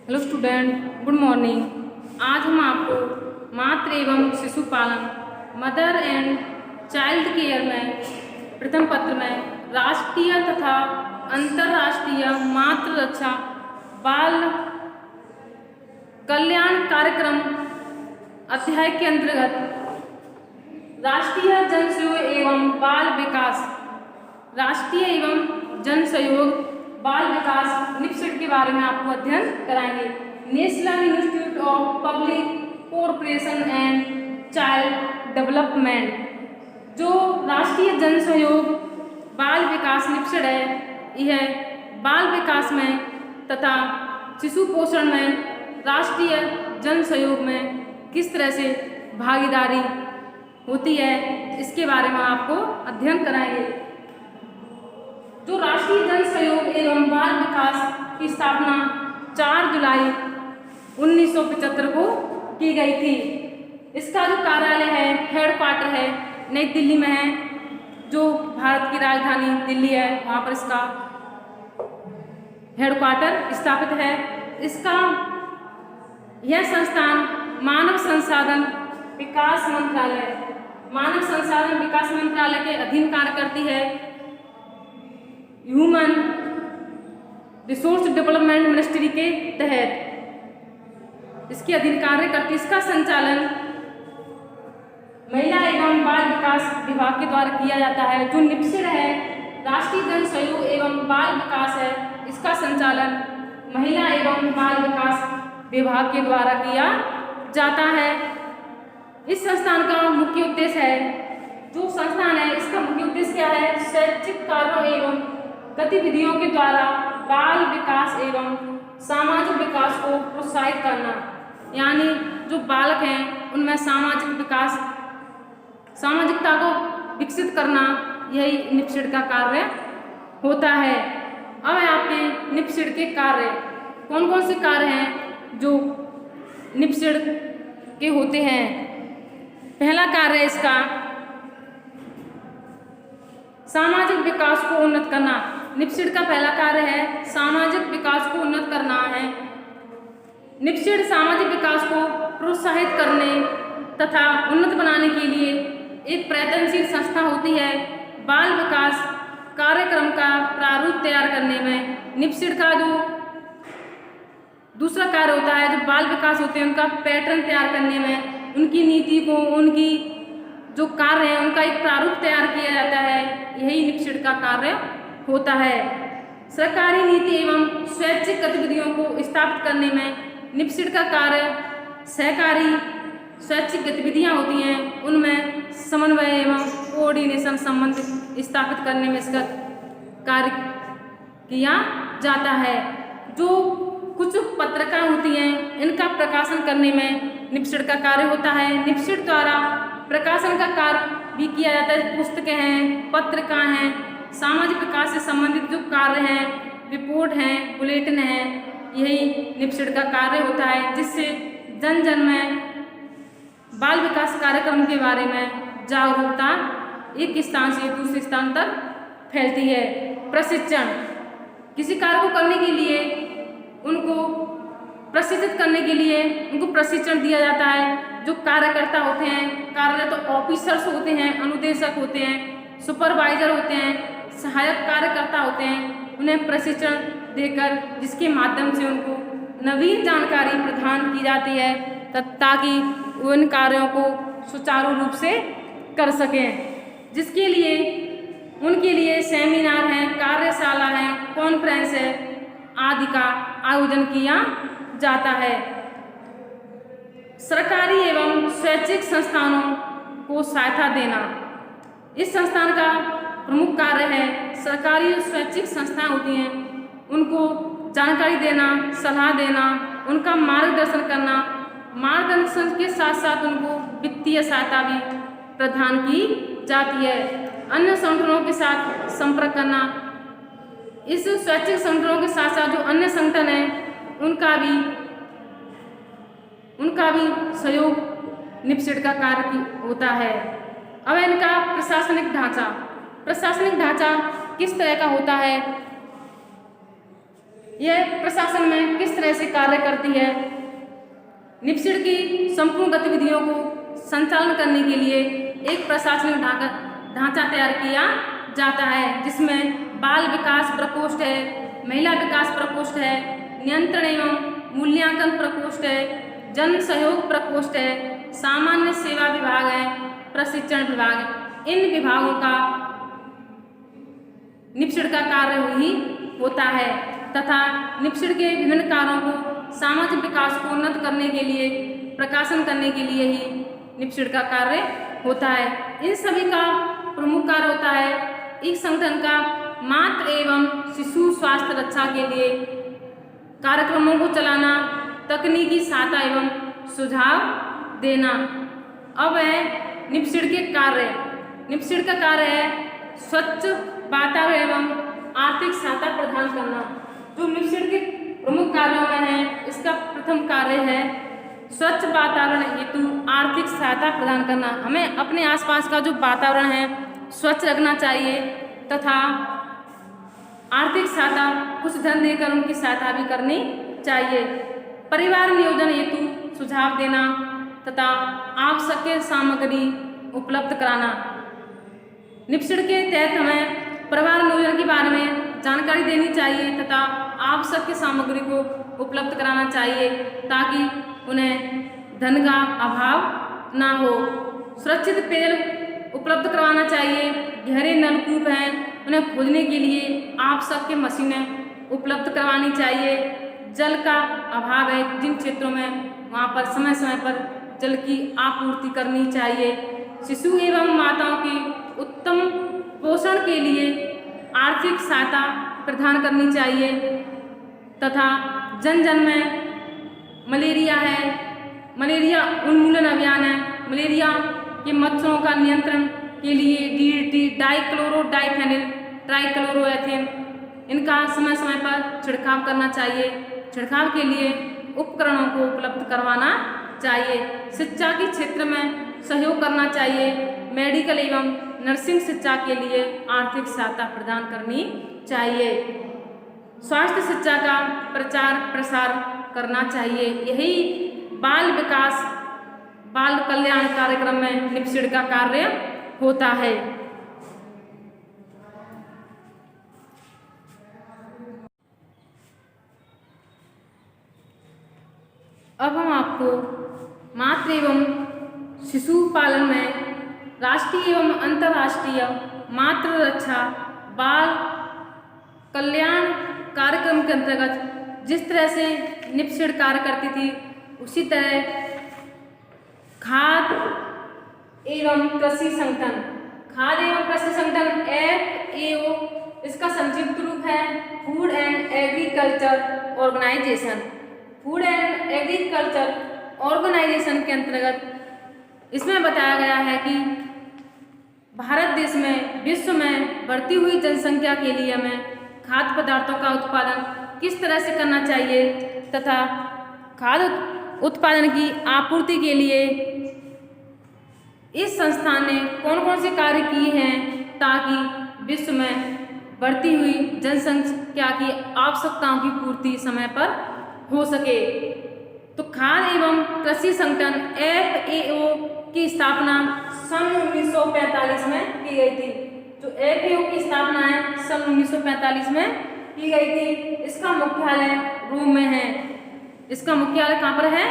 Hello student, good morning. आज हम आपको मातृ एवं शिशु पालन मदर एंड चाइल्ड केयर में प्रथम पत्र में राष्ट्रीय तथा अंतर्राष्ट्रीय मातृ रक्षा बाल कल्याण कार्यक्रम अध्याय के अंतर्गत राष्ट्रीय जन सहयोग एवं बाल विकास राष्ट्रीय एवं जन सहयोग बाल विकास निपसिड के बारे में आपको अध्ययन कराएंगे। National institute of public corporation and child development जो राष्ट्रीय जन सहयोग बाल विकास निपसिड है, यह बाल विकास में तथा शिशु पोषण में राष्ट्रीय जन सहयोग में किस तरह से भागीदारी होती है, इसके बारे में आपको अध्ययन कराएंगे। जो राष्ट्रीय जन सहयोग एवं बाल विकास की स्थापना 4 जुलाई 1975 को की गई थी। इसका जो कार्यालय है, हेडक्वार्टर है, नई दिल्ली में है। जो भारत की राजधानी दिल्ली है, वहाँ पर इसका हेडक्वार्टर स्थापित है। इसका यह संस्थान मानव संसाधन विकास मंत्रालय के अधीन कार्य करती है। ह्यूमन रिसोर्स डेवलपमेंट मिनिस्ट्री के तहत इसके अधीन कार्य करती। इसका संचालन महिला एवं बाल विकास विभाग के द्वारा किया जाता है। जो निपसिड है, राष्ट्रीय जन सहयोग एवं बाल विकास है, इसका संचालन महिला एवं बाल विकास विभाग के द्वारा किया जाता है। इस संस्थान का मुख्य उद्देश्य है, जो संस्थान है इसका मुख्य उद्देश्य क्या है? शैक्षिक कार्यों एवं गतिविधियों के द्वारा बाल विकास एवं सामाजिक विकास को प्रोत्साहित करना। यानी जो बालक हैं उनमें सामाजिकता को विकसित करना, यही निपसिड का कार्य होता है। अब आपके निपसिड के कार्य कौन कौन से कार्य हैं जो निपसिड के होते हैं। पहला कार्य इसका सामाजिक विकास को उन्नत करना। निपसिड का पहला कार्य है सामाजिक विकास को उन्नत करना है। निपसिड सामाजिक विकास को प्रोत्साहित करने तथा उन्नत बनाने के लिए एक प्रयत्नशील संस्था होती है। बाल विकास कार्यक्रम का प्रारूप तैयार करने में निपसिड का जो दूसरा कार्य होता है, जो बाल विकास होते हैं उनका पैटर्न तैयार करने में, उनकी नीति को, उनकी जो कार्य है उनका एक प्रारूप तैयार किया जाता है। यही निपसिड का कार्य होता है। सरकारी नीति एवं स्वैच्छिक गतिविधियों को स्थापित करने में निपसिड का कार्य सहकारी स्वैच्छिक गतिविधियां होती हैं, उनमें समन्वय एवं कोऑर्डिनेशन संबंध स्थापित करने में इसका कार्य किया जाता है। जो कुछ पत्रिका होती हैं, इनका प्रकाशन करने में निपसिड का कार्य होता है। निपसिड द्वारा प्रकाशन का कार्य भी किया जाता है। पुस्तकें हैं, पत्रिकाएं हैं, सामाजिक विकास से संबंधित जो कार्य हैं, रिपोर्ट हैं, बुलेटिन हैं, यही निपसिड का कार्य होता है, जिससे जन जन में बाल विकास कार्यक्रम के बारे में जागरूकता एक स्थान से दूसरे स्थान तक फैलती है। प्रशिक्षण, किसी कार्य को करने के लिए उनको प्रशिक्षित करने के लिए उनको प्रशिक्षण दिया जाता है। जो कार्यकर्ता होते हैं, कार्यरत ऑफिसर्स होते हैं, अनुदेशक होते हैं, सुपरवाइजर होते हैं, सहायक कार्यकर्ता होते हैं, उन्हें प्रशिक्षण देकर जिसके माध्यम से उनको नवीन जानकारी प्रदान की जाती है ताकि उन कार्यों को सुचारू रूप से कर सकें। जिसके लिए उनके लिए सेमिनार हैं, कार्यशाला है, कॉन्फ्रेंस है आदि का आयोजन किया जाता है। सरकारी एवं स्वैच्छिक संस्थानों को सहायता देना इस संस्थान का प्रमुख कार्य है। सरकारी और स्वैच्छिक संस्थाएं होती हैं, उनको जानकारी देना, सलाह देना, उनका मार्गदर्शन करना। मार्गदर्शन के साथ साथ उनको वित्तीय सहायता भी प्रदान की जाती है। अन्य संगठनों के साथ संपर्क करना, इस स्वैच्छिक संगठनों के साथ साथ जो अन्य संगठन हैं उनका भी सहयोग निपसिड का कार्य होता है। अब इनका प्रशासनिक ढांचा किस तरह का होता है? यह प्रशासन में किस तरह से कार्य करती है। निप्सिड की संपूर्ण गतिविधियों को संचालन करने के लिए एक प्रशासनिक ढांचा तैयार किया जाता है, जिसमें बाल विकास प्रकोष्ठ है, महिला विकास प्रकोष्ठ है, नियंत्रण एवं मूल्यांकन प्रकोष्ठ है, जन सहयोग प्रकोष्ठ है, सामान्य सेवा विभाग है, प्रशिक्षण विभाग है। इन विभागों का निप्सिड का कार्य ही होता है तथा निप्सिड के विभिन्न कार्यों को सामाजिक विकास को उन्नत करने के लिए, प्रकाशन करने के लिए ही निप्सिड का कार्य होता है। इन सभी का प्रमुख कार्य होता है एक संगठन का मातृ एवं शिशु स्वास्थ्य रक्षा के लिए कार्यक्रमों को चलाना, तकनीकी सहायता एवं सुझाव देना। अब है निप्सिड के कार्य। निप्सिड का कार्य है स्वच्छ वातावरण एवं आर्थिक सहायता प्रदान करना। जो निप्सिड के प्रमुख कार्यों में है, इसका प्रथम कार्य है स्वच्छ वातावरण हेतु आर्थिक सहायता प्रदान करना। हमें अपने आसपास का जो वातावरण है स्वच्छ रखना चाहिए तथा आर्थिक सहायता कुछ धन देकर उनकी सहायता भी करनी चाहिए। परिवार नियोजन हेतु सुझाव देना तथा आवश्यक सामग्री उपलब्ध कराना। निप्सिड के तहत हमें परिवार नियोजन के बारे में जानकारी देनी चाहिए तथा आवश्यक सामग्री को उपलब्ध कराना चाहिए ताकि उन्हें धन का अभाव ना हो। सुरक्षित पेय उपलब्ध करवाना चाहिए। गहरे नलकूप हैं, उन्हें खोदने के लिए आवश्यक मशीनें उपलब्ध करवानी चाहिए। जल का अभाव है जिन क्षेत्रों में, वहाँ पर समय समय पर जल की आपूर्ति करनी चाहिए। शिशु एवं माताओं के उत्तम पोषण के लिए आर्थिक सहायता प्रदान करनी चाहिए तथा जन जन में मलेरिया है, मलेरिया उन्मूलन अभियान है, मलेरिया के मच्छरों का नियंत्रण के लिए DDT डाइक्लोरो डाइफेनिल ट्राइक्लोरोएथेन इनका समय समय पर छिड़काव करना चाहिए। छिड़काव के लिए उपकरणों को उपलब्ध करवाना चाहिए। शिक्षा के क्षेत्र में सहयोग करना चाहिए। मेडिकल एवं नर्सिंग शिक्षा के लिए आर्थिक सहायता प्रदान करनी चाहिए। स्वास्थ्य शिक्षा का प्रचार प्रसार करना चाहिए। यही बाल विकास बाल कल्याण कार्यक्रम में निप्सिड का कार्य होता है। अब हम आपको मातृ एवं शिशु पालन में राष्ट्रीय एवं अंतर्राष्ट्रीय मातृ रक्षा बाल कल्याण कार्यक्रम के अंतर्गत जिस तरह से निप्सिड कार्य करती थी, उसी तरह खाद्य एवं कृषि संगठन, खाद्य एवं कृषि संगठन FAO, इसका संक्षिप्त रूप है food and agriculture organization. Food and agriculture organization के अंतर्गत इसमें बताया गया है कि भारत देश में विश्व में बढ़ती हुई जनसंख्या के लिए हमें खाद्य पदार्थों का उत्पादन किस तरह से करना चाहिए तथा खाद्य उत्पादन की आपूर्ति के लिए इस संस्थान ने कौन कौन से कार्य किए हैं ताकि विश्व में बढ़ती हुई जनसंख्या की आवश्यकताओं की पूर्ति समय पर हो सके। तो खाद्य एवं कृषि संगठन FAO की स्थापना सन 1945 में की गई थी। जो FAO की स्थापना है सन 1945 में की गई थी। इसका मुख्यालय रोम में है। इसका मुख्यालय कहाँ पर है?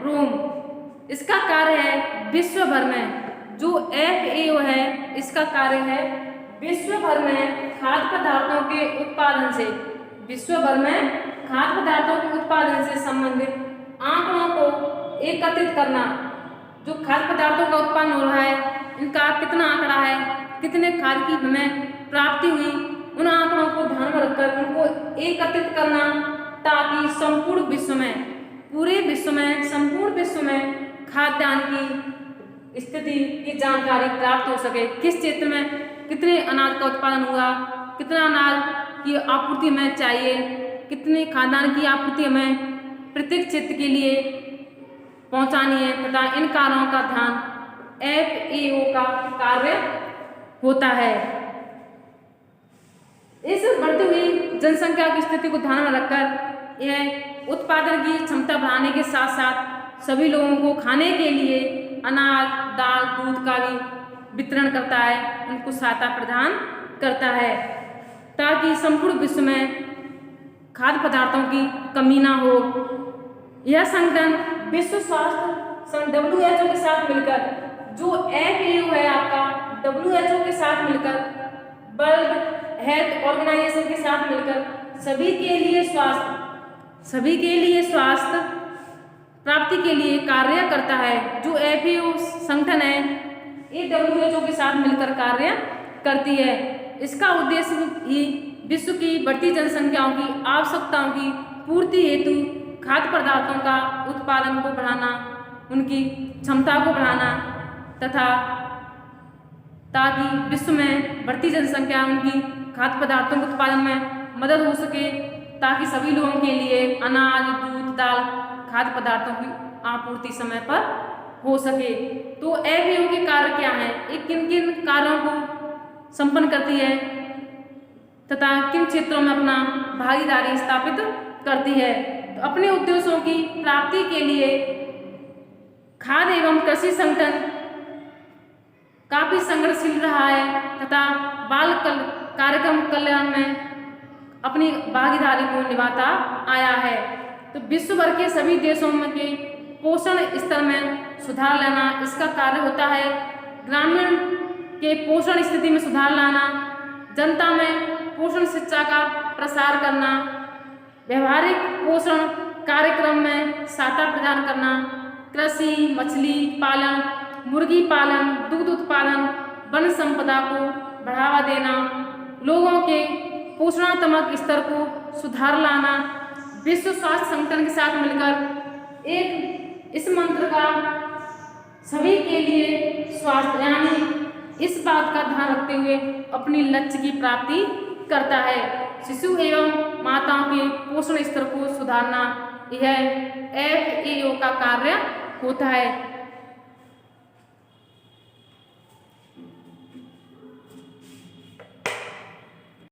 रोम। इसका कार्य है विश्व भर में, जो FAO है इसका कार्य है विश्व भर में खाद्य पदार्थों के उत्पादन से, विश्व भर में खाद्य पदार्थों के उत्पादन से संबंधित आंकड़ों को एकत्रित करना। जो खाद्य पदार्थों का उत्पादन हो रहा है, इनका कितना आंकड़ा है, कितने खाद्य की हमें प्राप्ति हुई, उन आंकड़ों को ध्यान में रखकर उनको एकत्रित करना ताकि संपूर्ण विश्व में, पूरे विश्व में, संपूर्ण विश्व में खाद्यान्न की स्थिति की जानकारी प्राप्त हो सके। किस क्षेत्र में कितने अनाज का उत्पादन हुआ, कितना अनाज की आपूर्ति हमें चाहिए, कितने खाद्यान्न की आपूर्ति हमें प्रत्येक क्षेत्र के लिए पहुंचानी है तथा इन कार्यों का ध्यान FAO का कार्य होता है। इस बढ़ती हुई जनसंख्या की स्थिति को ध्यान में रखकर यह उत्पादन की क्षमता बढ़ाने के साथ साथ सभी लोगों को खाने के लिए अनाज, दाल, दूध का भी वितरण करता है, उनको सहायता प्रदान करता है ताकि संपूर्ण विश्व में खाद्य पदार्थों की कमी ना हो। यह संगठन विश्व स्वास्थ्य संगठन WHO के साथ मिलकर, जो FAO है आपका, WHO के साथ मिलकर, वर्ल्ड हेल्थ ऑर्गेनाइजेशन के साथ मिलकर सभी के लिए स्वास्थ्य प्राप्ति के लिए कार्य करता है। जो FAO संगठन है ये WHO के साथ मिलकर कार्य करती है। इसका उद्देश्य ही विश्व की बढ़ती जनसंख्याओं की आवश्यकताओं की पूर्ति हेतु खाद्य पदार्थों का उत्पादन को बढ़ाना, उनकी क्षमता को बढ़ाना तथा ताकि विश्व में बढ़ती जनसंख्या उनकी खाद्य पदार्थों के उत्पादन में मदद हो सके, ताकि सभी लोगों के लिए अनाज, दूध, दाल, खाद्य पदार्थों की आपूर्ति समय पर हो सके। तो FAO के कार्य क्या हैं, ये किन किन कार्यों को संपन्न करती है तथा किन क्षेत्रों में अपना भागीदारी स्थापित करती है। तो अपने उद्देश्यों की प्राप्ति के लिए खाद्य एवं कृषि संगठन काफी संघर्षशील रहा है तथा बाल कार्यक्रम कल्याण में अपनी भागीदारी को निभाता आया है। तो विश्व भर के सभी देशों में के पोषण स्तर में सुधार लाना इसका कार्य होता है। ग्रामीण के पोषण स्थिति में सुधार लाना, जनता में पोषण शिक्षा का प्रसार करना, व्यवहारिक पोषण कार्यक्रम में सहायता प्रदान करना, कृषि, मछली पालन, मुर्गी पालन, दूध उत्पादन, वन संपदा को बढ़ावा देना, लोगों के पोषणात्मक स्तर को सुधार लाना। विश्व स्वास्थ्य संगठन के साथ मिलकर इस मंत्र का सभी के लिए स्वास्थ्य यानी इस बात का ध्यान रखते हुए अपनी लक्ष्य की प्राप्ति करता है। शिशु एवं माताओं के पोषण स्तर को सुधारना यह FAO का कार्य होता है।